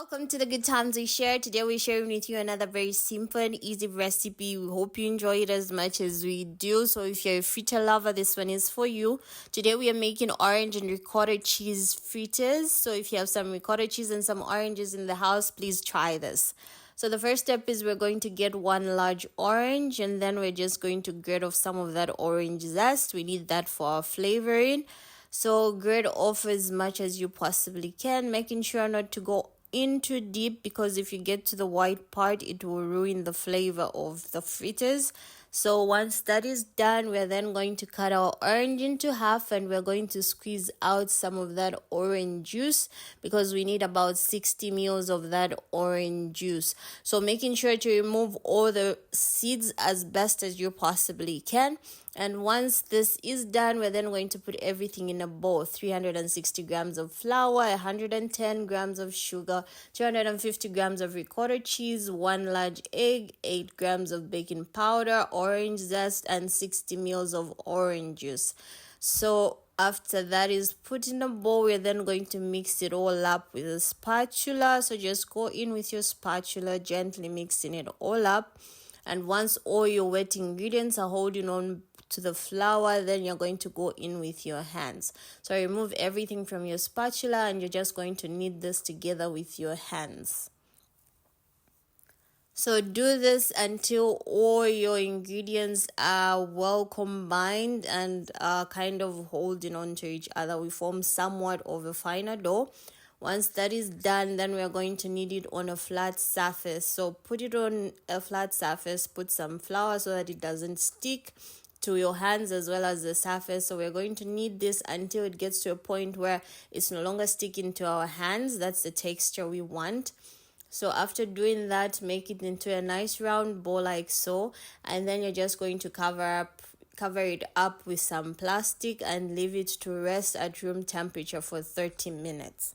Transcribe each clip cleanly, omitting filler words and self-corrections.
Welcome to the Good Times We Share. Today we're sharing with you another very simple and easy recipe. We hope you enjoy it as much as we do. So if you're a fritter lover, this one is for you. Today we are making orange and ricotta cheese fritters. So if you have some ricotta cheese and some oranges in the house, please try this. So the first step is we're going to get one large orange, and then we're just going to grate off some of that orange zest. We need that for our flavoring. So grate off as much as you possibly can, making sure not to go in too deep, because if you get to the white part, it will ruin the flavor of the fritters. So once that is done, we're then going to cut our orange into half, and we're going to squeeze out some of that orange juice, because we need about 60 ml of that orange juice. So making sure to remove all the seeds as best as you possibly can. And once this is done, we're then going to put everything in a bowl. 360 grams of flour, 110 grams of sugar, 250 grams of ricotta cheese, 1 large egg, 8 grams of baking powder, orange zest, and 60 ml of orange juice. So after that is put in a bowl, we're then going to mix it all up with a spatula. So just go in with your spatula, gently mixing it all up. And once all your wet ingredients are holding on to the flour, then you're going to go in with your hands. So remove everything from your spatula, and you're just going to knead this together with your hands. So do this until all your ingredients are well combined and are kind of holding on to each other. We form somewhat of a finer dough. Once that is done, then we are going to knead it on a flat surface. So put it on a flat surface, put some flour so that it doesn't stick to your hands as well as the surface. So we're going to knead this until it gets to a point where it's no longer sticking to our hands. That's the texture we want. So after doing that, make it into a nice round ball like so, and then you're just going to cover it up with some plastic and leave it to rest at room temperature for 30 minutes.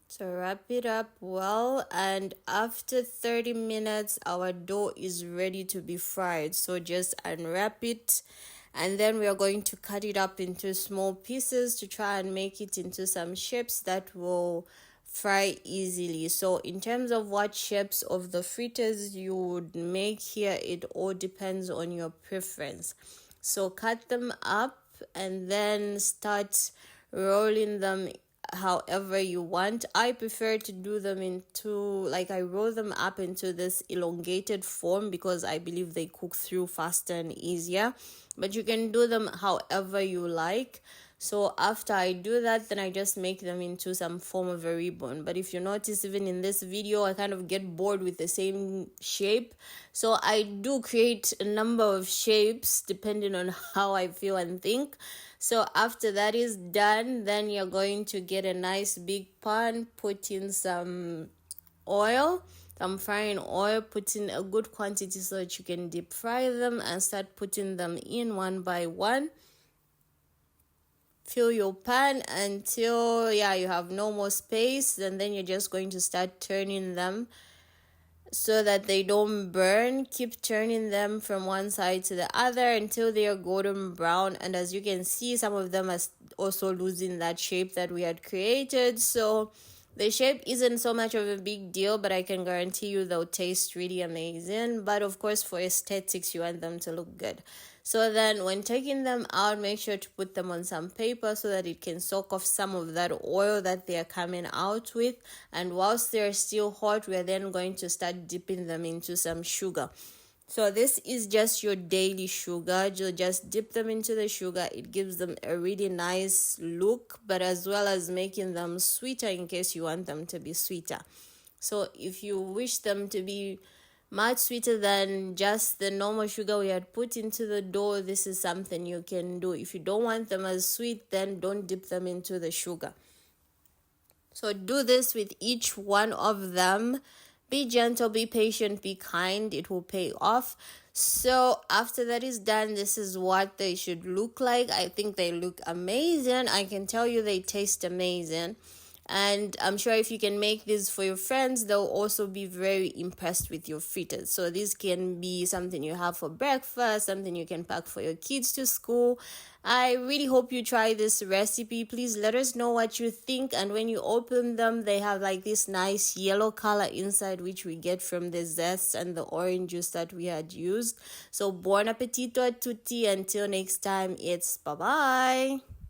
So wrap it up well, and after 30 minutes our dough is ready to be fried. So just unwrap it, and then we are going to cut it up into small pieces to try and make it into some shapes that will fry easily. So in terms of what shapes of the fritters you would make here, it all depends on your preference. So cut them up and then start rolling them however you want. I prefer to do them I roll them up into this elongated form because I believe they cook through faster and easier, but you can do them however you like. So after I do that, then I just make them into some form of a ribbon. But if you notice, even in this video, I kind of get bored with the same shape. So I do create a number of shapes depending on how I feel and think. So after that is done, then you're going to get a nice big pan, put in some oil, some frying oil, put in a good quantity so that you can deep fry them, and start putting them in one by one. Fill your pan until you have no more space, and then you're just going to start turning them so that they don't burn. Keep turning them from one side to the other until they are golden brown. And as you can see, some of them are also losing that shape that we had created. So the shape isn't so much of a big deal, but I can guarantee you they'll taste really amazing. But of course, for aesthetics, you want them to look good. So then when taking them out, make sure to put them on some paper so that it can soak off some of that oil that they are coming out with. And whilst they're still hot, we're then going to start dipping them into some sugar. So this is just your daily sugar. You just dip them into the sugar. It gives them a really nice look, but as well as making them sweeter in case you want them to be sweeter. So if you wish them to be much sweeter than just the normal sugar we had put into the dough, this is something you can do. If you don't want them as sweet, then don't dip them into the sugar. So do this with each one of them. Be gentle, be patient, be kind. It will pay off. So after that is done, this is what they should look like. I think they look amazing. I can tell you they taste amazing. And I'm sure if you can make this for your friends, they'll also be very impressed with your fritters. So this can be something you have for breakfast, something you can pack for your kids to school. I really hope you try this recipe. Please let us know what you think. And when you open them, they have like this nice yellow color inside, which we get from the zest and the orange juice that we had used. So buon appetito a tutti. Until next time, it's bye bye.